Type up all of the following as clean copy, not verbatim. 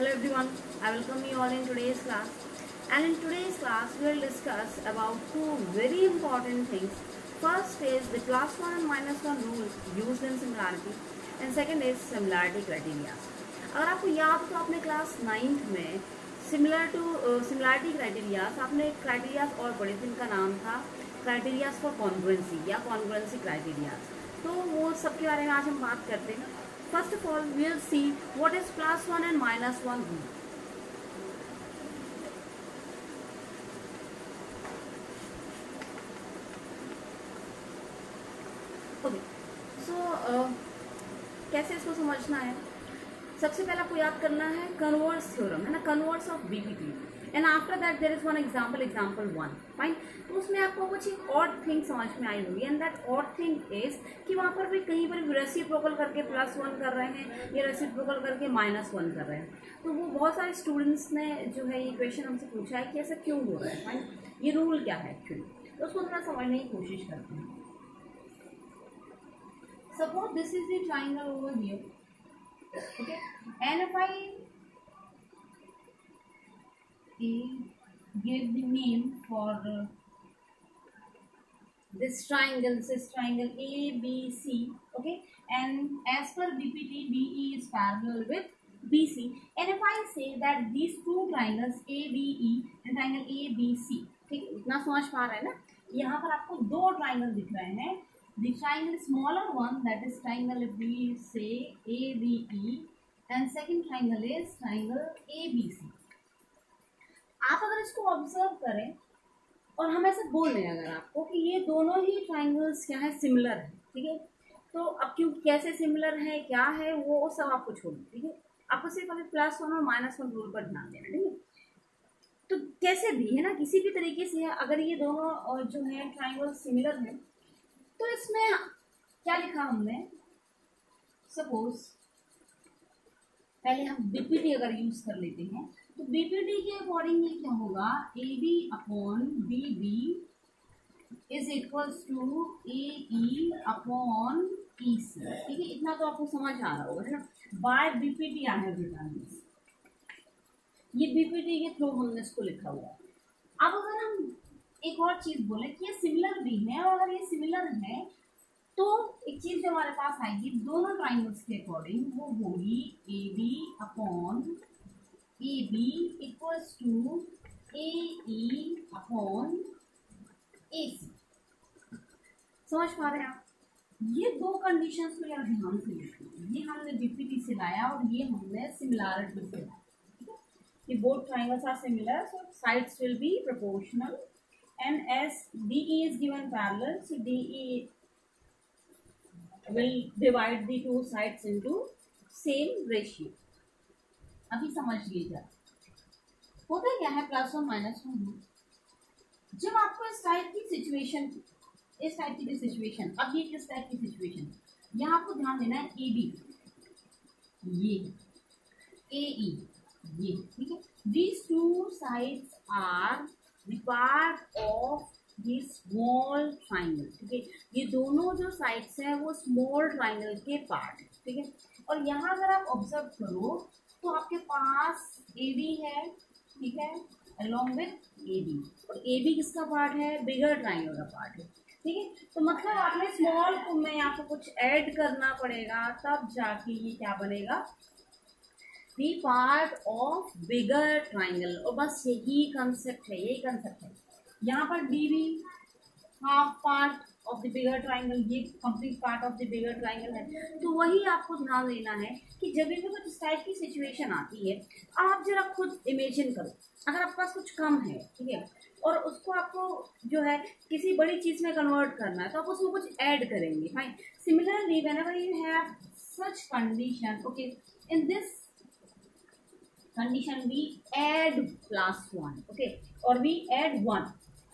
Hello everyone, I welcome you all in today's class. And in today's class, we will discuss about two very important things. First is the plus one and minus one rule used in similarity, and second is similarity criteria. अगर आपको याद हो तो आपने class 9th में similarity criterias आपने criterias और पढ़े थे, इनका नाम था क्राइटेरियाज फॉर कॉन्ग्रुएंसी या कॉन्ग्रुएंसी क्राइटेरियाज। तो वो सब के बारे में आज हम बात करते हैं। First of all we will see what is plus one and minus one rule. Okay, so कैसे इसको समझना है? सबसे पहले आपको याद करना है कन्वर्स थ्योरम, है ना, converse of BPT, and after that there is one example 1, fine. तो उसमें आपको कुछ एक ऑड थिंग समझ में आई होगी, and that odd thing is कि वहाँ पर भी कहीं पर रेसिप्रोकल करके +1 कर रहे हैं या रेसिप्रोकल करके -1 कर रहे हैं। तो वो बहुत सारे स्टूडेंट्स ने जो है ये क्वेश्चन हमसे पूछा है कि ऐसा क्यों हो रहा है, फाइन, ये रूल क्या है एक्चुअली, तो उसको थोड़ा समझने की कोशिश करते हैं। Suppose this is the triangle over here, okay, and if I give the name for this triangle ABC, okay, and as per BPT DE is parallel with BC, and if I say that these two triangles ABE and triangle ABC, ठीक, इतना समझ पा रहे हैं ना? यहाँ पर आपको दो ट्राइंगल दिख रहे हैं। The triangle smaller one, that is triangle, if we say ABE, and second triangle is triangle ABC. आप अगर इसको ऑब्जर्व करें और हम ऐसे बोल रहे हैं अगर आपको कि ये दोनों ही ट्राइंगल्स क्या है, सिमिलर है, ठीक है, तो अब क्यों, कैसे सिमिलर है, क्या है, वो सब आपको छोड़ना, ठीक है। आपको सिर्फ अभी +1 और -1 रूल पर ध्यान देना, ठीक है। तो कैसे भी है ना, किसी भी तरीके से है, अगर ये दोनों जो है ट्राइंगल सिमिलर है, तो इसमें क्या लिखा हमने, सपोज पहले हम बीपीटी अगर यूज कर लेते हैं, तो बीपीटी के अकॉर्डिंग ये क्या होगा, AB upon BB is equals to AE upon EC, ठीक है। इतना तो आपको समझ आ रहा होगा, है ना। By BPT I have written this, ये बीपीटी के थ्रू हमने इसको लिखा हुआ है। अब अगर हम एक और चीज बोले कि ये सिमिलर भी है, और अगर ये सिमिलर है तो एक चीज जो हमारे पास आएगी दोनों ट्राइंगल्स के अकॉर्डिंग, वो होगी AB upon AB equals to AE upon AC। समझ पा रहे हैं आप? ये दो कंडीशंस को यार ध्यान से लिखिए, ये हमने बीपीटी से लाया और ये हमने सिमिलरिटी से लाया, ठीक है, कि both triangles are similar, so sides will be proportional, and as DE is given parallel, so DE will divide the two sides into same ratio। अभी समझ लीजिए होता क्या है +1 -1। जब आपको इस टाइप की सिचुएशन, अब ये किस टाइप की सिचुएशन, यहाँ आपको ध्यान देना है AB ये, AE ये, ठीक है, these two sides are the part of this small triangle, ठीक है, ये दोनों जो साइड्स हैं वो स्मॉल ट्राइंगल के पार्ट है, ठीक है। और यहाँ अगर आप ऑब्जर्व करो तो आपके पास AB है, ठीक है, along with AB, और AB किसका पार्ट है, बिगर ट्राइंगल का पार्ट है, ठीक है। तो मतलब आपने स्मॉल को में आपको कुछ ऐड करना पड़ेगा, तब जाके ये क्या बनेगा, The part of bigger triangle, और बस यही कंसेप्ट है, यही कंसेप्ट है। यहाँ पर DB half part of the bigger triangle, ये complete part of the bigger triangle है। तो वही आपको ध्यान देना है कि जब भी कुछ इस टाइप की सिचुएशन आती है, आप जरा खुद इमेजिन करो, अगर आपके पास कुछ कम है, ठीक है, और उसको आपको जो है किसी बड़ी चीज में कन्वर्ट करना है, तो आप उसमें कुछ ऐड करेंगे, fine. Similarly whenever you have such condition, okay, in this condition we add +1, okay, or we add 1,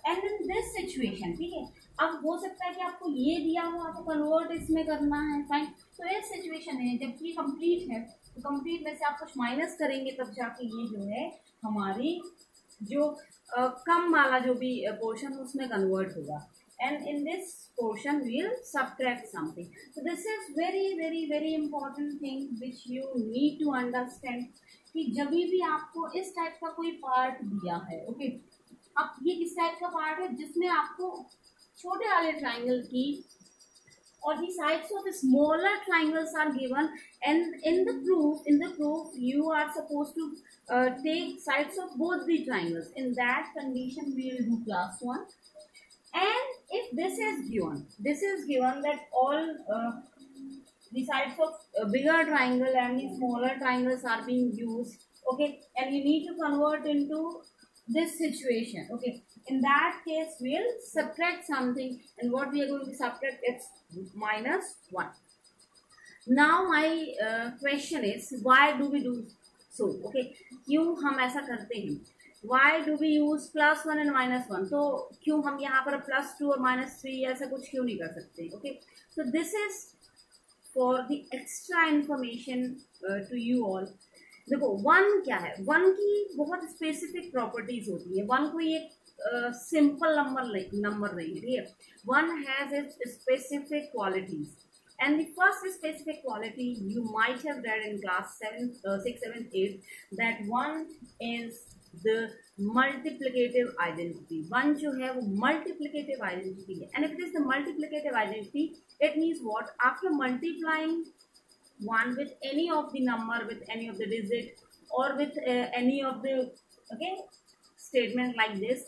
and in this situation, ठीक है, अब हो सकता है कि आपको ये दिया हो, आपको कन्वर्ट इसमें करना है, फाइन। तो ये सिचुएशन है जब ये कंप्लीट है, तो कंप्लीट में से आप कुछ माइनस करेंगे, तब जाके ये जो है हमारी जो कम वाला जो भी पोर्शन उसमें कन्वर्ट होगा। and in this portion we'll subtract something. So this is very important thing which you need to understand कि जब भी आपको इस टाइप का कोई पार्ट दिया है, ओके, अब ये किस टाइप का पार्ट है जिसमें आपको छोटे वाले ट्राइंगल की or the sides of smaller triangles are given, and in the proof you are supposed to take sides of both the triangles. In that condition we will do class 1. And if this is given that all the sides of bigger triangle and the smaller triangles are being used, okay, and you need to convert into this situation, okay, in that case we'll subtract something, and what we are going to subtract, it's -1. Now my question is, why do we do so, okay, क्यों हम ऐसा करते हैं, why do we use +1 and -1, तो क्यों हम यहाँ पर +2 और -3 ऐसा कुछ क्यों नहीं कर सकते, okay, so this is for the extra information to you all. देखो 1 क्या है, 1 की बहुत स्पेसिफिक प्रॉपर्टीज होती है, 1 कोई एक सिंपल नंबर नहीं है, ठीक है, 1 has its specific qualities, and the first specific quality you might have read in class 7, 6, 7, 8 that 1 is the multiplicative identity. 1 जो है वो multiplicative identity है, and if it is the multiplicative identity it means what, after multiplying 1 with any of the number, with any of the digit, or with any of the, okay, statement like this,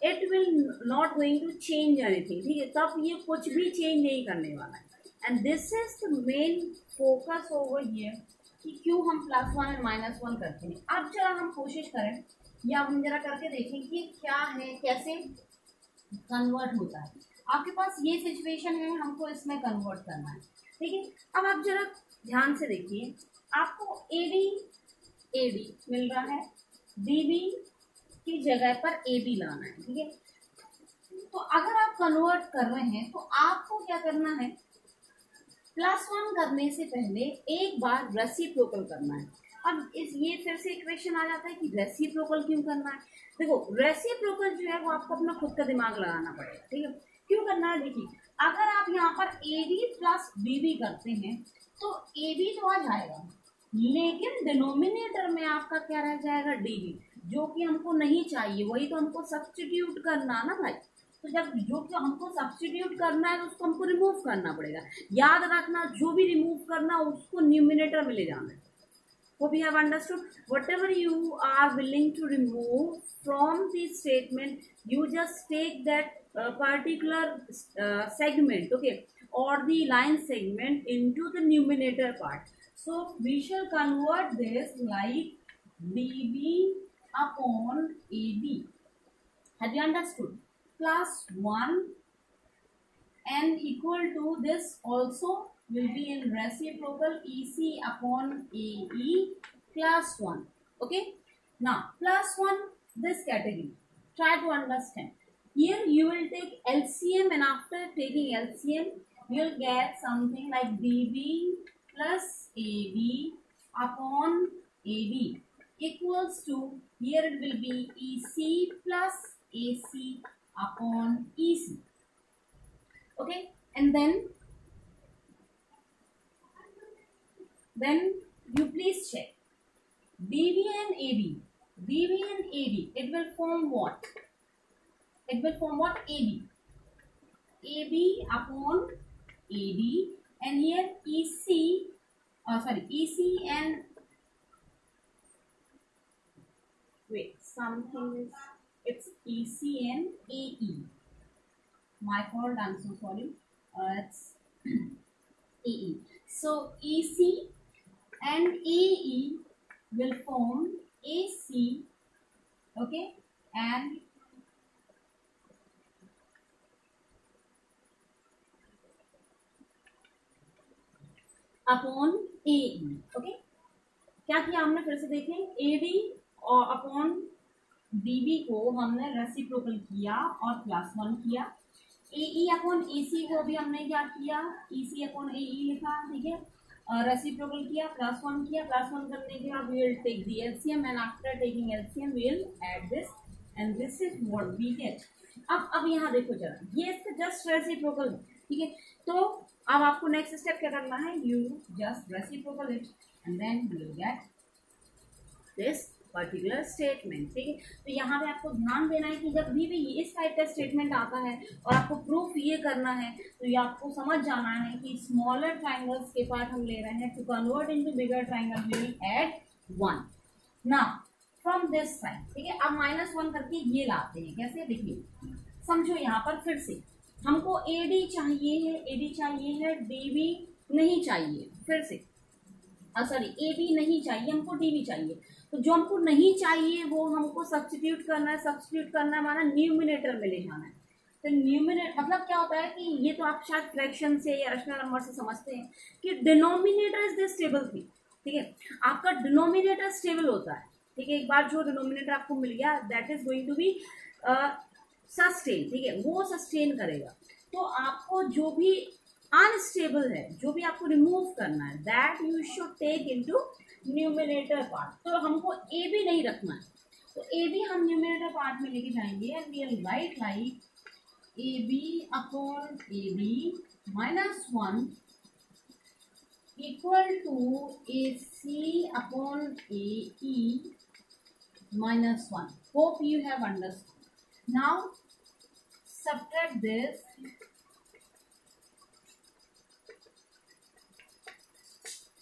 it will not going to change anything, ठीक है, तब ये कुछ भी change नहीं करने वाला है, and this is the main focus over here कि क्यों हम +1 and -1 करते हैं. अब जरा हम कोशिश करें या हम जरा करके देखें कि क्या है, कैसे कन्वर्ट होता है. आपके पास ये सिचुएशन है, हमको इसमें कन्वर्ट करना है, ठीक है. अब आप जरा ध्यान से देखिए, आपको AD मिल रहा है, BB की जगह पर AB लाना है, ठीक है. तो अगर आप कन्वर्ट कर रहे हैं तो आपको क्या करना है, +1 करने से पहले एक बार रेसिप्रोकल करना है. अब ये फिर से इक्वेशन आ जाता है कि रेसिप्रोकल क्यों करना है. देखो रेसिप्रोकल जो है वो आपको अपना खुद का दिमाग लगाना पड़ेगा, ठीक है. क्यों करना है, देखिए, अगर आप यहाँ पर AD + BB करते हैं तो AB तो आ जाएगा, लेकिन डिनोमिनेटर में आपका क्या रह जाएगा, DB, जो कि हमको नहीं चाहिए, वही तो हमको सब्स्टिट्यूट करना ना भाई. तो जब जो कि हमको सब्स्टिट्यूट करना है तो उसको हमको रिमूव करना पड़ेगा. याद रखना, जो भी रिमूव करना उसको न्यूमिनेटर में ले जाना है. Hope you have understood. Whatever you are willing to remove from the statement, you just take that particular segment, okay, or the line segment into the numerator part. So we shall convert this like BB upon AB. Have you understood? +1 and equal to this also will be in reciprocal EC upon AE +1. Okay, now +1, this category, try to understand. Here you will take LCM, and after taking LCM you will get something like BB plus AB upon AB equals to, here it will be EC plus AC upon EC. Okay, and then you please check BB and AB, it will form what, AB upon AD, and here EC and wait, something is, it's EC and AE. My fault, I'm so sorry. It's AE. So EC and AE will form AC, okay, and upon AE, okay. क्या किया हमने, फिर से देखें, AD और upon BB को हमने reciprocal किया और +1 किया. AE अपॉन AC को भी हमने क्या किया, EC अपॉन AE लिखा, ठीक है, रेसिप्रोकल किया, +1 किया. +1 करने के बाद we will take the LCM, and after taking LCM we will add this, and this is what we get. अब यहाँ देखो जरा, ये इसका जस्ट रेसिप्रोकल, ठीक है। तो अब आपको नेक्स्ट स्टेप क्या करना है, you just reciprocal it and then you will get this particular statement, ठीक है। तो यहाँ पे आपको ध्यान देना है कि जब भी इस टाइप का स्टेटमेंट आता है और आपको प्रूफ ये करना है, तो ये आपको समझ जाना है कि स्मॉलर ट्राइंगल्स के पार्ट हम ले रहे हैं, to convert into bigger triangle we will add 1 now from this side, ठीक है। अब -1 करके ये लाते हैं, कैसे देखिए, समझो यहाँ पर फिर से हमको AD चाहिए है, AD चाहिए है, DB नहीं चाहिए, फिर से सॉरी AB नहीं चाहिए, हमको DB चाहिए। तो जो हमको नहीं चाहिए वो हमको सब्स्टिट्यूट करना है, सब्स्टिट्यूट करना है माना न्यूमिनेटर में ले जाना है। तो न्यूमिनेटर मतलब क्या होता है कि ये तो आप शायद फ्रैक्शन से या रैशनल नंबर से समझते हैं कि denominator is the stable thing, ठीक है। आपका डिनोमिनेटर स्टेबल होता है, ठीक है। एक बार जो डिनोमिनेटर आपको मिल गया that is going to be sustain, ठीक है, वो सस्टेन करेगा। तो आपको जो भी अनस्टेबल है, जो भी आपको रिमूव करना है, that you should take into numerator part. तो हमको ए बी नहीं रखना है, तो ए बी हम न्यूमिनेटर पार्ट में लेके जाएंगे and we will write like A B upon A B -1 equal to A C upon A E -1. Hope you have understood. Now subtract this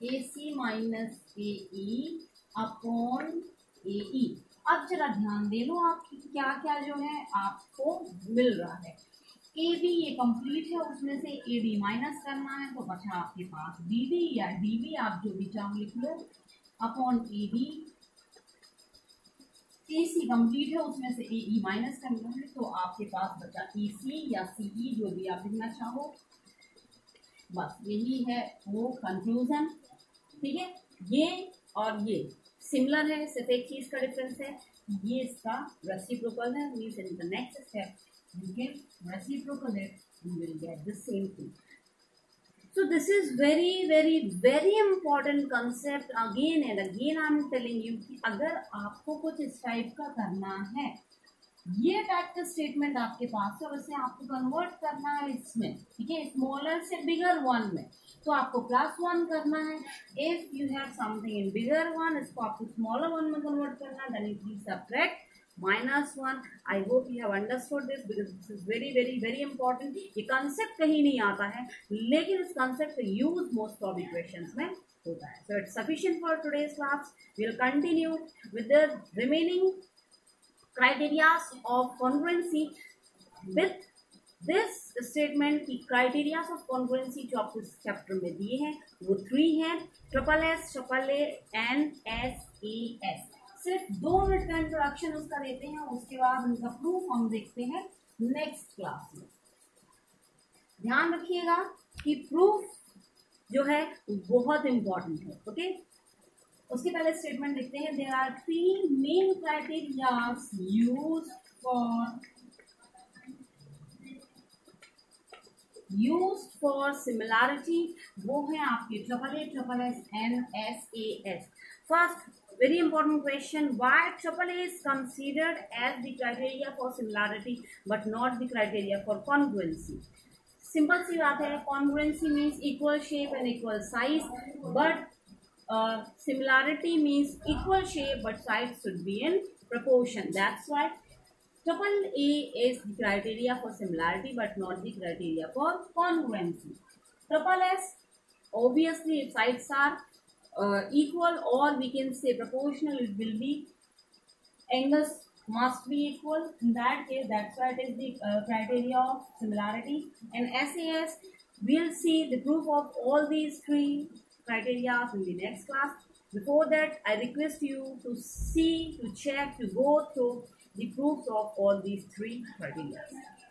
AC minus AE upon AE। अब जरा ध्यान दे लो आप क्या क्या जो है आपको मिल रहा है। AB ये कंप्लीट है, उसमें से AD माइनस करना है, तो बचा आपके पास BD या DB, आप जो भी चाहो लिख लो, अपॉन AB। AC कंप्लीट है, उसमें से AE माइनस करना है, तो आपके पास बचा EC या CE, जो भी आप लिखना चाहो। बस यही है वो कंक्लूजन, ठीक है। ये और ये सिमिलर है, सिर्फ एक चीज का डिफरेंस है, ये इसका रेसिप्रोकल है, means in the next step you can reciprocal it, you will get the same thing. So this is very important concept, again and again I am telling you कि अगर आपको कुछ इस टाइप का करना है, ये टाइप का स्टेटमेंट आपके पास है, वैसे आपको कन्वर्ट करना है इसमें, ठीक है, स्मॉलर से बिगर वन में, तो आपको +1 करना है। If you have something in bigger one, इसको आपको स्मॉलर वन में कन्वर्ट करना है, then you please subtract -1। I hope you have understood this because this is very important. ये कंसेप्ट कहीं नहीं आता है, लेकिन इस कंसेप्ट का यूज मोस्ट ऑफ इक्वेशंस में होता है। So it's sufficient for today's class. We will continue with the remaining criteria of congruency with this statement की criteria of congruency जो आपको इस चैप्टर में दिए हैं वो 3 हैं, SSS, SSA and SAS। सिर्फ 2 मिनट का इंट्रोडक्शन उसका देते हैं, उसके बाद उनका प्रूफ हम देखते हैं नेक्स्ट क्लास में। ध्यान रखिएगा कि प्रूफ जो है बहुत इंपॉर्टेंट है, ओके। उसके पहले स्टेटमेंट देखते हैं। There are 3 main criterias used for similarity, वो है आपके SSA, SSS and SAS। First very important question, why AAA is considered as the criteria for similarity but not the criteria for congruency? Simple सी बात है, congruency means equal shape and equal size, but similarity means equal shape but size should be in proportion. That's why AAA is the criteria for similarity but not the criteria for congruency. SSS, obviously if sides are equal or we can say proportional, it will be angles must be equal. In that case, that's why it is the criteria of similarity. And SAS, we'll see the proof of all these 3 criteria in the next class. Before that, I request you to see, to check, to go through the proofs of all these 3 criteria.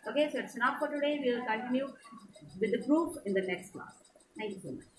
Okay, so it's enough for today. We will continue with the proof in the next class. Thank you so much.